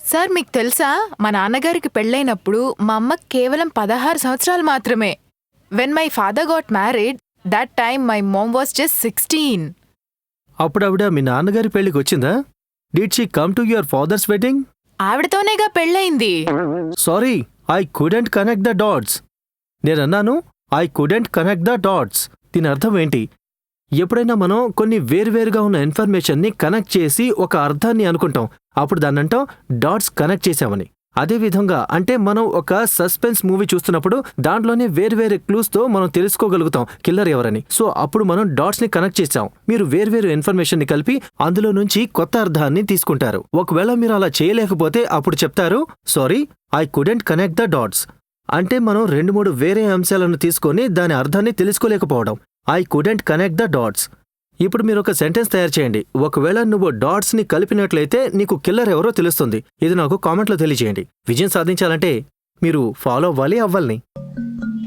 Sir మీకు తెలుసా మా నాన్నగారికి పెళ్ళైనప్పుడు మా అమ్మకి కేవలం 16 సంవత్సరాలు మాత్రమే. When my father got married that time my mom was just 16. అప్పుడు ఆవిడ మీ నాన్నగారి పెళ్లికి వచ్చిందా? Did she come to your father's wedding? ఆవిడతోనేగా పెళ్ళయింది. Sorry, I couldn't connect the dots. నేనన్నాను I couldn't connect the dots. దీని అర్థం ఏంటి? ఎప్పుడైనా మనం కొన్ని వేరువేరుగా ఉన్న ఇన్ఫర్మేషన్ని కనెక్ట్ చేసి ఒక అర్థాన్ని అనుకుంటాం, అప్పుడు దాన్నంటాం డాట్స్ కనెక్ట్ చేశామని. అదేవిధంగా అంటే మనం ఒక సస్పెన్స్ మూవీ చూస్తున్నప్పుడు దాంట్లోనే వేర్వేరు క్లూస్తో మనం తెలుసుకోగలుగుతాం కిల్లర్ ఎవరని. సో అప్పుడు మనం డాట్స్ని కనెక్ట్ చేశాం. మీరు వేర్వేరు ఇన్ఫర్మేషన్ని కలిపి అందులో నుంచి కొత్త అర్థాన్ని తీసుకుంటారు. ఒకవేళ మీరు అలా చేయలేకపోతే అప్పుడు చెప్తారు sorry, I couldn't connect the dots. అంటే మనం 2-3 వేరే అంశాలను తీసుకొని దాని అర్థాన్ని తెలుసుకోలేకపోవడం. I couldn't connect the dots. ఇప్పుడు మీరు ఒక సెంటెన్స్ తయారు చేయండి. ఒకవేళ నువ్వు డాట్స్ని కలిపినట్లయితే నీకు కిల్లర్ ఎవరో తెలుస్తుంది. ఇది నాకు కామెంట్లో తెలియజేయండి. విజయం సాధించాలంటే మీరు ఫాలో అవ్వాలి.